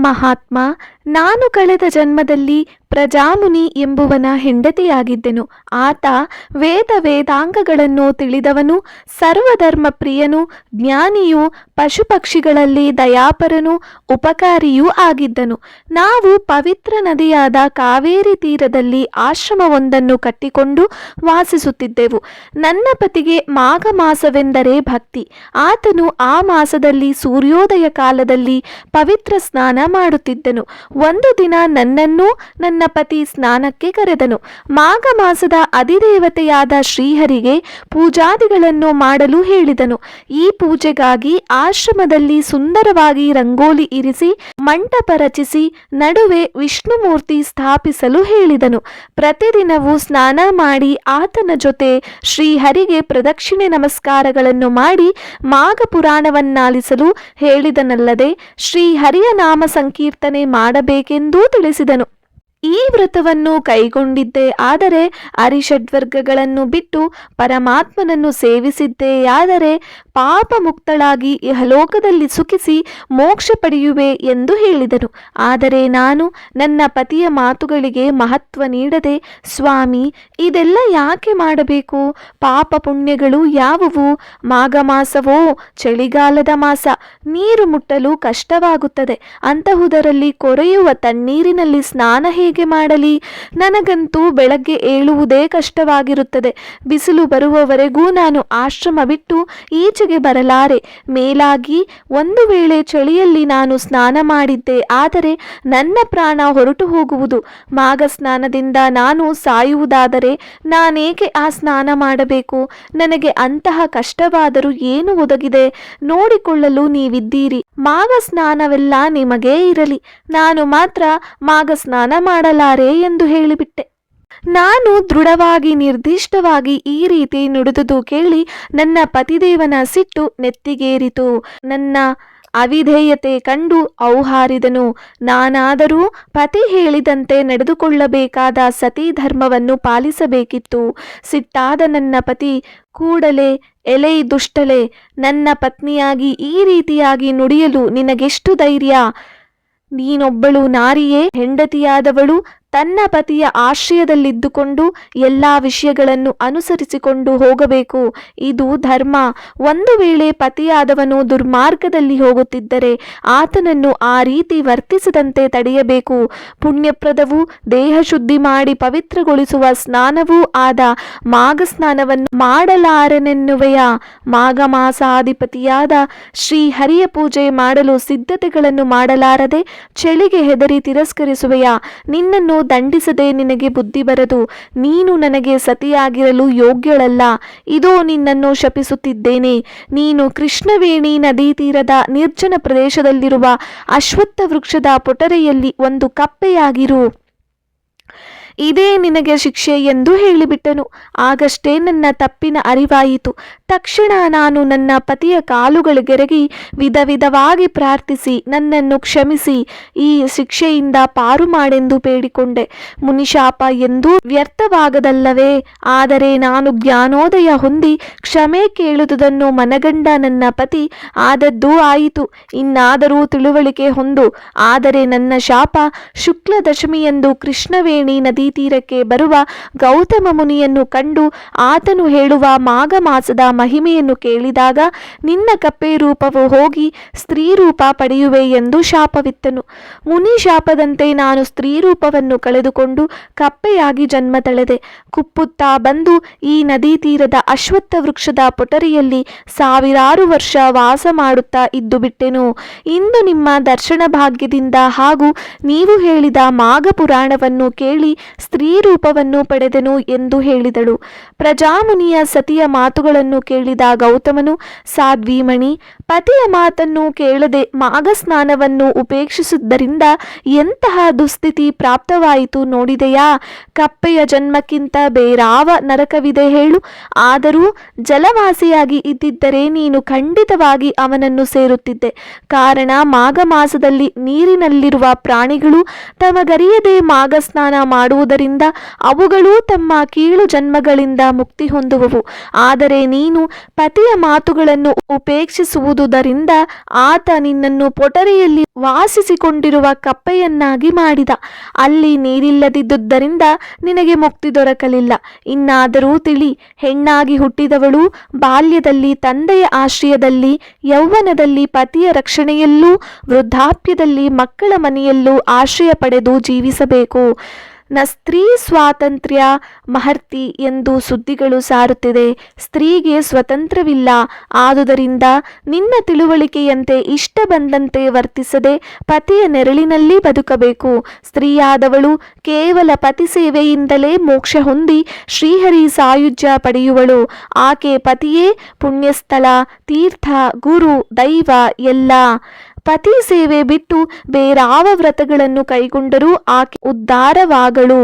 ಮಹಾತ್ಮ, ನಾನು ಕಳೆದ ಜನ್ಮದಲ್ಲಿ ಪ್ರಜಾಮುನಿ ಎಂಬುವನ ಹೆಂಡತಿಯಾಗಿದ್ದೆನು. ಆತ ವೇದಾಂಗಗಳನ್ನು ತಿಳಿದವನು, ಸರ್ವಧರ್ಮ ಪ್ರಿಯನು, ಜ್ಞಾನಿಯೂ, ಪಶುಪಕ್ಷಿಗಳಲ್ಲಿ ದಯಾಪರನು, ಉಪಕಾರಿಯೂ ಆಗಿದ್ದನು. ನಾವು ಪವಿತ್ರ ನದಿಯಾದ ಕಾವೇರಿ ತೀರದಲ್ಲಿ ಆಶ್ರಮವೊಂದನ್ನು ಕಟ್ಟಿಕೊಂಡು ವಾಸಿಸುತ್ತಿದ್ದೆವು. ನನ್ನ ಪತಿಗೆ ಮಾಘ ಮಾಸವೆಂದರೆ ಭಕ್ತಿ. ಆತನು ಆ ಮಾಸದಲ್ಲಿ ಸೂರ್ಯೋದಯ ಕಾಲದಲ್ಲಿ ಪವಿತ್ರ ಸ್ನಾನ ಮಾಡುತ್ತಿದ್ದನು. ಒಂದು ದಿನ ನನ್ನನ್ನು ನನ್ನ ಪತಿ ಸ್ನಾನಕ್ಕೆ ಕರೆದನು. ಮಾಘ ಮಾಸದ ಅಧಿದೇವತೆಯಾದ ಶ್ರೀಹರಿಗೆ ಪೂಜಾದಿಗಳನ್ನು ಮಾಡಲು ಹೇಳಿದನು. ಈ ಪೂಜೆಗಾಗಿ ಆಶ್ರಮದಲ್ಲಿ ಸುಂದರವಾಗಿ ರಂಗೋಲಿ ಇರಿಸಿ ಮಂಟಪ ರಚಿಸಿ ನಡುವೆ ವಿಷ್ಣುಮೂರ್ತಿ ಸ್ಥಾಪಿಸಲು ಹೇಳಿದನು. ಪ್ರತಿದಿನವೂ ಸ್ನಾನ ಮಾಡಿ ಆತನ ಜೊತೆ ಶ್ರೀಹರಿಗೆ ಪ್ರದಕ್ಷಿಣೆ ನಮಸ್ಕಾರಗಳನ್ನು ಮಾಡಿ ಮಾಘ ಪುರಾಣವನ್ನಾಲಿಸಲು ಹೇಳಿದನಲ್ಲದೆ ಶ್ರೀಹರಿಯ ನಾಮ ಸಂಕೀರ್ತನೆ ಮಾಡಬೇಕೆಂದೂ ತಿಳಿಸಿದನು. ಈ ವ್ರತವನ್ನು ಕೈಗೊಂಡಿದ್ದೇ ಆದರೆ ಅರಿಷಡ್ವರ್ಗಗಳನ್ನು ಬಿಟ್ಟು ಪರಮಾತ್ಮನನ್ನು ಸೇವಿಸಿದ್ದೇಯಾದರೆ ಪಾಪ ಮುಕ್ತಳಾಗಿ ಇಹಲೋಕದಲ್ಲಿ ಸುಖಿಸಿ ಮೋಕ್ಷ ಪಡೆಯುವೆ ಎಂದು ಹೇಳಿದನು. ಆದರೆ ನಾನು ನನ್ನ ಪತಿಯ ಮಾತುಗಳಿಗೆ ಮಹತ್ವ ನೀಡದೆ, ಸ್ವಾಮಿ, ಇದೆಲ್ಲ ಯಾಕೆ ಮಾಡಬೇಕು? ಪಾಪ ಪುಣ್ಯಗಳು ಯಾವುವು? ಮಾಘ ಮಾಸವೋ ಚಳಿಗಾಲದ ಮಾಸ, ನೀರು ಮುಟ್ಟಲು ಕಷ್ಟವಾಗುತ್ತದೆ. ಅಂತಹುದರಲ್ಲಿ ಕೊರೆಯುವ ತಣ್ಣೀರಿನಲ್ಲಿ ಸ್ನಾನ ಹೇಗೆ ಮಾಡಲಿ? ನನಗಂತೂ ಬೆಳಗ್ಗೆ ಏಳುವುದೇ ಕಷ್ಟವಾಗಿರುತ್ತದೆ. ಬಿಸಿಲು ಬರುವವರೆಗೂ ನಾನು ಆಶ್ರಮ ಬಿಟ್ಟು ಈಚೆಗೆ ಬರಲಾರೆ. ಮೇಲಾಗಿ ಒಂದು ವೇಳೆ ಚಳಿಯಲ್ಲಿ ನಾನು ಸ್ನಾನ ಮಾಡಿದ್ದೆ ಆದರೆ ನನ್ನ ಪ್ರಾಣ ಹೊರಟು ಹೋಗುವುದು. ಮಾಘ ಸ್ನಾನದಿಂದ ನಾನು ಸಾಯುವುದಾದರೆ ನಾನೇಕೆ ಆ ಸ್ನಾನ ಮಾಡಬೇಕು? ನನಗೆ ಅಂತಹ ಕಷ್ಟವಾದರೂ ಏನು ಒದಗಿದೆ? ನೋಡಿಕೊಳ್ಳಲು ನೀವಿದ್ದೀರಿ. ಮಾಘ ಸ್ನಾನವೆಲ್ಲ ನಿಮಗೇ ಇರಲಿ, ನಾನು ಮಾತ್ರ ಮಾಘ ಸ್ನಾನ ಮಾಡಲಾರೆ ಎಂದು ಹೇಳಿಬಿಟ್ಟೆ. ನಾನು ದೃಢವಾಗಿ ನಿರ್ದಿಷ್ಟವಾಗಿ ಈ ರೀತಿ ನುಡಿದುದು ಕೇಳಿ ನನ್ನ ಪತಿದೇವನ ಸಿಟ್ಟು ನೆತ್ತಿಗೇರಿತು. ನನ್ನ ಅವಿಧೇಯತೆ ಕಂಡು ಔಹಾರಿದನು. ನಾನಾದರೂ ಪತಿ ಹೇಳಿದಂತೆ ನಡೆದುಕೊಳ್ಳಬೇಕಾದ ಸತಿ ಧರ್ಮವನ್ನು ಪಾಲಿಸಬೇಕಿತ್ತು. ಸಿಟ್ಟಾದ ನನ್ನ ಪತಿ ಕೂಡಲೇ, ಎಲೈ ದುಷ್ಟಳೆ, ನನ್ನ ಪತ್ನಿಯಾಗಿ ಈ ರೀತಿಯಾಗಿ ನುಡಿಯಲು ನಿನಗೆಷ್ಟು ಧೈರ್ಯ? ನೀನೊಬ್ಬಳು ನಾರಿಯೇ, ಹೆಂಡತಿಯಾದವಳು ತನ್ನ ಪತಿಯ ಆಶ್ರಯದಲ್ಲಿದ್ದುಕೊಂಡು ಎಲ್ಲ ವಿಷಯಗಳನ್ನು ಅನುಸರಿಸಿಕೊಂಡು ಹೋಗಬೇಕು. ಇದು ಧರ್ಮ. ಒಂದು ವೇಳೆ ಪತಿಯಾದವನು ದುರ್ಮಾರ್ಗದಲ್ಲಿ ಹೋಗುತ್ತಿದ್ದರೆ ಆತನನ್ನು ಆ ರೀತಿ ವರ್ತಿಸದಂತೆ ತಡೆಯಬೇಕು. ಪುಣ್ಯಪ್ರದವೂ ದೇಹ ಶುದ್ಧಿ ಮಾಡಿ ಪವಿತ್ರಗೊಳಿಸುವ ಸ್ನಾನವೂ ಆದ ಮಾಘ ಸ್ನಾನವನ್ನು ಮಾಡಲಾರನೆನ್ನುವೆಯ? ಮಾಘ ಮಾಸಾಧಿಪತಿಯಾದ ಶ್ರೀಹರಿಯ ಪೂಜೆ ಮಾಡಲು ಸಿದ್ಧತೆಗಳನ್ನು ಮಾಡಲಾರದೆ ಚಳಿಗೆ ಹೆದರಿ ತಿರಸ್ಕರಿಸುವೆಯ? ನಿನ್ನನ್ನು ದಂಡಿಸದೆ ನಿನಗೆ ಬುದ್ಧಿ ಬರದು. ನೀನು ನನಗೆ ಸತಿಯಾಗಿರಲು ಯೋಗ್ಯಳಲ್ಲ. ಇದೋ ನಿನ್ನನ್ನು ಶಪಿಸುತ್ತಿದ್ದೇನೆ. ನೀನು ಕೃಷ್ಣವೇಣಿ ನದಿ ತೀರದ ನಿರ್ಜನ ಪ್ರದೇಶದಲ್ಲಿರುವ ಅಶ್ವತ್ಥ ವೃಕ್ಷದ ಪೊಟರೆಯಲ್ಲಿ ಒಂದು ಕಪ್ಪೆಯಾಗಿರು. ಇದೇ ನಿನಗೆ ಶಿಕ್ಷೆ ಎಂದು ಹೇಳಿಬಿಟ್ಟನು. ಆಗಷ್ಟೇ ನನ್ನ ತಪ್ಪಿನ ಅರಿವಾಯಿತು. ತಕ್ಷಣ ನಾನು ನನ್ನ ಪತಿಯ ಕಾಲುಗಳಿಗೆರಗಿ ವಿಧವಾಗಿ ಪ್ರಾರ್ಥಿಸಿ ನನ್ನನ್ನು ಕ್ಷಮಿಸಿ ಈ ಶಿಕ್ಷೆಯಿಂದ ಪಾರು ಮಾಡೆಂದು ಬೇಡಿಕೊಂಡೆ. ಮುನಿಶಾಪ ಎಂದೂ ವ್ಯರ್ಥವಾಗದಲ್ಲವೇ? ಆದರೆ ನಾನು ಜ್ಞಾನೋದಯ ಹೊಂದಿ ಕ್ಷಮೆ ಕೇಳುವುದನ್ನು ಮನಗಂಡ ನನ್ನ ಪತಿ ಆದದ್ದೂ ಆಯಿತು. ಇನ್ನಾದರೂ ತಿಳುವಳಿಕೆ ಹೊಂದು. ಆದರೆ ನನ್ನ ಶಾಪ ಶುಕ್ಲ ದಶಮಿಯಂದು ಕೃಷ್ಣವೇಣಿ ನದಿ ತೀರಕ್ಕೆ ಬರುವ ಗೌತಮ ಮುನಿಯನ್ನು ಕಂಡು ಆತನು ಹೇಳುವ ಮಾಘ ಮಾಸದ ಮಹಿಮೆಯನ್ನು ಕೇಳಿದಾಗ ನಿನ್ನ ಕಪ್ಪೆ ರೂಪವು ಹೋಗಿ ಸ್ತ್ರೀ ರೂಪ ಪಡೆಯುವೆ ಎಂದು ಶಾಪವಿತ್ತನು. ಮುನಿ ಶಾಪದಂತೆ ನಾನು ಸ್ತ್ರೀ ರೂಪವನ್ನು ಕಳೆದುಕೊಂಡು ಕಪ್ಪೆಯಾಗಿ ಜನ್ಮ ತಳೆದೆ. ಕುಪ್ಪುತ್ತಾ ಬಂದು ಈ ನದಿ ತೀರದ ಅಶ್ವತ್ಥ ವೃಕ್ಷದ ಪೊಟರಿಯಲ್ಲಿ ಸಾವಿರಾರು ವರ್ಷ ವಾಸ ಮಾಡುತ್ತಾ ಇದ್ದು ಬಿಟ್ಟೆನು. ಇಂದು ನಿಮ್ಮ ದರ್ಶನ ಭಾಗ್ಯದಿಂದ ಹಾಗೂ ನೀವು ಹೇಳಿದ ಮಾಘ ಪುರಾಣವನ್ನು ಕೇಳಿ ಸ್ತ್ರೀ ರೂಪವನ್ನು ಪಡೆದೆನು ಎಂದು ಹೇಳಿದಳು. ಪ್ರಜಾಮುನಿಯ ಸತಿಯ ಮಾತುಗಳನ್ನು ಕೇಳಿದ ಗೌತಮನು, ಸಾಧ್ವೀಮಣಿ, ಪತಿಯ ಮಾತನ್ನು ಕೇಳದೆ ಮಾಘ ಸ್ನಾನವನ್ನು ಉಪೇಕ್ಷಿಸಿದ್ದರಿಂದ ಎಂತಹ ದುಸ್ಥಿತಿ ಪ್ರಾಪ್ತವಾಯಿತು ನೋಡಿದೆಯಾ? ಕಪ್ಪೆಯ ಜನ್ಮಕ್ಕಿಂತ ಬೇರಾವ ನರಕವಿದೆ ಹೇಳು? ಆದರೂ ಜಲವಾಸಿಯಾಗಿ ಇದ್ದಿದ್ದರೆ ನೀನು ಖಂಡಿತವಾಗಿ ಅವನನ್ನು ಸೇರುತ್ತಿದ್ದೆ. ಕಾರಣ ಮಾಘ ಮಾಸದಲ್ಲಿ ನೀರಿನಲ್ಲಿರುವ ಪ್ರಾಣಿಗಳು ತಮಗರಿಯದೆ ಮಾಘ ಸ್ನಾನ ಮಾಡುವುದು ಮಾಡುವುದರಿಂದ ಅವುಗಳೂ ತಮ್ಮ ಕೀಳು ಜನ್ಮಗಳಿಂದ ಮುಕ್ತಿ ಹೊಂದುವವು. ಆದರೆ ನೀನು ಪತಿಯ ಮಾತುಗಳನ್ನು ಉಪೇಕ್ಷಿಸುವುದರಿಂದ ಆತ ನಿನ್ನನ್ನು ಪೊಟರೆಯಲ್ಲಿ ವಾಸಿಸಿಕೊಂಡಿರುವ ಕಪ್ಪೆಯನ್ನಾಗಿ ಮಾಡಿದ. ಅಲ್ಲಿ ನೀರಿಲ್ಲದಿದ್ದುದರಿಂದ ನಿನಗೆ ಮುಕ್ತಿ ದೊರಕಲಿಲ್ಲ. ಇನ್ನಾದರೂ ತಿಳಿ, ಹೆಣ್ಣಾಗಿ ಹುಟ್ಟಿದವಳು ಬಾಲ್ಯದಲ್ಲಿ ತಂದೆಯ ಆಶ್ರಯದಲ್ಲಿ, ಯೌವನದಲ್ಲಿ ಪತಿಯ ರಕ್ಷಣೆಯಲ್ಲೂ, ವೃದ್ಧಾಪ್ಯದಲ್ಲಿ ಮಕ್ಕಳ ಮನೆಯಲ್ಲೂ ಆಶ್ರಯ ಪಡೆದು ಜೀವಿಸಬೇಕು. ಸ್ತ್ರೀ ಸ್ವಾತಂತ್ರ್ಯ ಮಹರ್ತಿ ಎಂದು ಸುದ್ದಿಗಳು ಸಾರುತ್ತಿದೆ. ಸ್ತ್ರೀಗೆ ಸ್ವತಂತ್ರವಿಲ್ಲ. ಆದುದರಿಂದ ನಿನ್ನ ತಿಳುವಳಿಕೆಯಂತೆ ಇಷ್ಟ ಬಂದಂತೆ ವರ್ತಿಸದೆ ಪತಿಯ ನೆರಳಿನಲ್ಲಿ ಬದುಕಬೇಕು. ಸ್ತ್ರೀಯಾದವಳು ಕೇವಲ ಪತಿ ಸೇವೆಯಿಂದಲೇ ಮೋಕ್ಷ ಹೊಂದಿ ಶ್ರೀಹರಿ ಸಾಯುಜ್ಯ ಪಡೆಯುವಳು. ಆಕೆ ಪತಿಯೇ ಪುಣ್ಯಸ್ಥಳ, ತೀರ್ಥ, ಗುರು, ದೈವ ಎಲ್ಲ. ಪತಿ ಸೇವೆ ಬಿಟ್ಟು ಬೇರಾವ ವ್ರತಗಳನ್ನು ಕೈಗೊಂಡರೂ ಆಕೆ ಉದ್ಧಾರವಾಗಳು.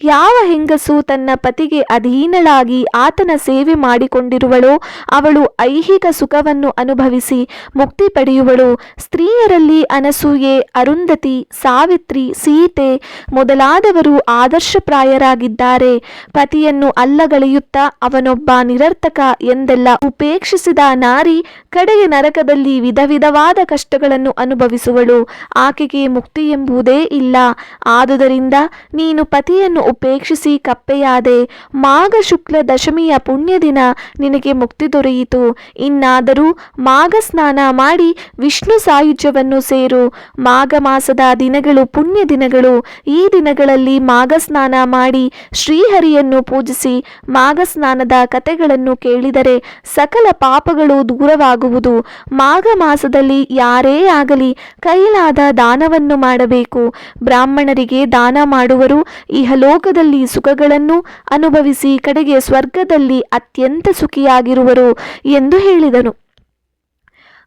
ಯಾವ ಹೆಂಗಸು ತನ್ನ ಪತಿಗೆ ಅಧೀನಳಾಗಿ ಆತನ ಸೇವೆ ಮಾಡಿಕೊಂಡಿರುವಳೋ ಅವಳು ಐಹಿಕ ಸುಖವನ್ನು ಅನುಭವಿಸಿ ಮುಕ್ತಿ ಪಡೆಯುವಳು. ಸ್ತ್ರೀಯರಲ್ಲಿ ಅನಸೂಯೆ, ಅರುಂಧತಿ, ಸಾವಿತ್ರಿ, ಸೀತೆ ಮೊದಲಾದವರು ಆದರ್ಶಪ್ರಾಯರಾಗಿದ್ದಾರೆ. ಪತಿಯನ್ನು ಅಲ್ಲಗಳೆಯುತ್ತಾ ಅವನೊಬ್ಬ ನಿರರ್ಥಕ ಎಂದೆಲ್ಲ ಉಪೇಕ್ಷಿಸಿದ ನಾರಿ ಕಡೆಗೆ ನರಕದಲ್ಲಿ ವಿಧ ವಿಧವಾದ ಕಷ್ಟಗಳನ್ನು ಅನುಭವಿಸುವಳು. ಆಕೆಗೆ ಮುಕ್ತಿ ಎಂಬುದೇ ಇಲ್ಲ. ಆದುದರಿಂದ ನೀನು ಪತಿಯನ್ನು ಉಪೇಕ್ಷಿಸಿ ಕಪ್ಪೆಯಾದೆ. ಮಾಘ ಶುಕ್ಲ ದಶಮಿಯ ಪುಣ್ಯ ದಿನ ನಿನಗೆ ಮುಕ್ತಿ ದೊರೆಯಿತು. ಇನ್ನಾದರೂ ಮಾಘ ಸ್ನಾನ ಮಾಡಿ ವಿಷ್ಣು ಸಾಯುಜ್ಯವನ್ನು ಸೇರು. ಮಾಘ ಮಾಸದ ದಿನಗಳು ಪುಣ್ಯ ದಿನಗಳು. ಈ ದಿನಗಳಲ್ಲಿ ಮಾಘ ಸ್ನಾನ ಮಾಡಿ ಶ್ರೀಹರಿಯನ್ನು ಪೂಜಿಸಿ ಮಾಘ ಸ್ನಾನದ ಕಥೆಗಳನ್ನು ಕೇಳಿದರೆ ಸಕಲ ಪಾಪಗಳು ದೂರವಾಗುವುದು. ಮಾಘ ಮಾಸದಲ್ಲಿ ಯಾರೇ ಆಗಲಿ ಕೈಲಾದ ದಾನವನ್ನು ಮಾಡಬೇಕು. ಬ್ರಾಹ್ಮಣರಿಗೆ ದಾನ ಮಾಡುವರು ಇಹಲೋಕದಲ್ಲಿ ಸುಖಗಳನ್ನು ಅನುಭವಿಸಿ ಕಡೆಗೆ ಸ್ವರ್ಗದಲ್ಲಿ ಅತ್ಯಂತ ಸುಖಿಯಾಗಿರುವರು ಎಂದು ಹೇಳಿದನು.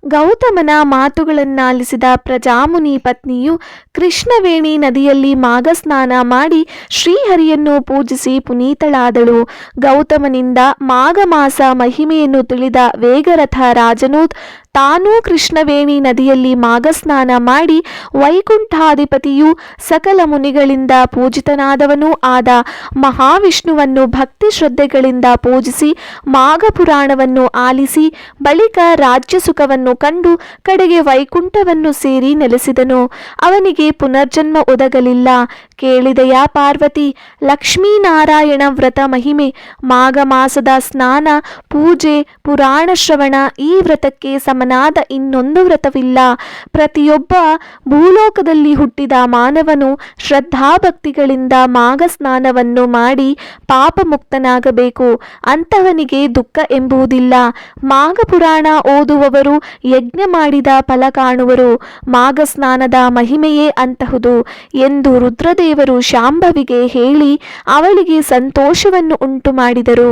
ಗೌತಮನ ಮಾತುಗಳನ್ನಾಲಿಸಿದ ಪ್ರಜಾಮುನಿ ಪತ್ನಿಯು ಕೃಷ್ಣವೇಣಿ ನದಿಯಲ್ಲಿ ಮಾಘ ಸ್ನಾನ ಮಾಡಿ ಶ್ರೀಹರಿಯನ್ನು ಪೂಜಿಸಿ ಪುನೀತಳಾದಳು. ಗೌತಮನಿಂದ ಮಾಘ ಮಾಸ ಮಹಿಮೆಯನ್ನು ತಿಳಿದ ವೇಗರಥ ರಾಜನು ತಾನೂ ಕೃಷ್ಣವೇಣಿ ನದಿಯಲ್ಲಿ ಮಾಘ ಸ್ನಾನ ಮಾಡಿ ವೈಕುಂಠಾಧಿಪತಿಯು ಸಕಲ ಮುನಿಗಳಿಂದ ಪೂಜಿತನಾದವನೂ ಆದ ಮಹಾವಿಷ್ಣುವನ್ನು ಭಕ್ತಿ ಶ್ರದ್ಧೆಗಳಿಂದ ಪೂಜಿಸಿ ಮಾಘ ಪುರಾಣವನ್ನು ಆಲಿಸಿ ಬಳಿಕ ರಾಜ್ಯ ಸುಖವನ್ನು ಕಂಡು ಕಡೆಗೆ ವೈಕುಂಠವನ್ನು ಸೇರಿ ನೆಲೆಸಿದನು. ಅವನಿಗೆ ಪುನರ್ಜನ್ಮ ಒದಗಲಿಲ್ಲ. ಕೇಳಿದೆಯಾ ಪಾರ್ವತಿ? ಲಕ್ಷ್ಮೀನಾರಾಯಣ ವ್ರತ ಮಹಿಮೆ. ಮಾಘ ಮಾಸದ ಸ್ನಾನ, ಪೂಜೆ, ಪುರಾಣ ಶ್ರವಣ ಈ ವ್ರತಕ್ಕೆ ಸಮನಾದ ಇನ್ನೊಂದು ವ್ರತವಿಲ್ಲ. ಪ್ರತಿಯೊಬ್ಬ ಭೂಲೋಕದಲ್ಲಿ ಹುಟ್ಟಿದ ಮಾನವನು ಶ್ರದ್ಧಾಭಕ್ತಿಗಳಿಂದ ಮಾಘ ಸ್ನಾನವನ್ನು ಮಾಡಿ ಪಾಪ ಮುಕ್ತನಾಗಬೇಕು. ಅಂತಹವನಿಗೆ ದುಃಖ ಎಂಬುವುದಿಲ್ಲ. ಮಾಘ ಪುರಾಣ ಓದುವವರು ಯಜ್ಞ ಮಾಡಿದ ಫಲ ಕಾಣುವರು. ಮಾಘ ಸ್ನಾನದ ಮಹಿಮೆಯೇ ಅಂತಹುದು ಎಂದು ರುದ್ರದೇವರು ಶಾಂಭವಿಗೆ ಹೇಳಿ ಅವಳಿಗೆ ಸಂತೋಷವನ್ನು ಉಂಟು ಮಾಡಿದರು.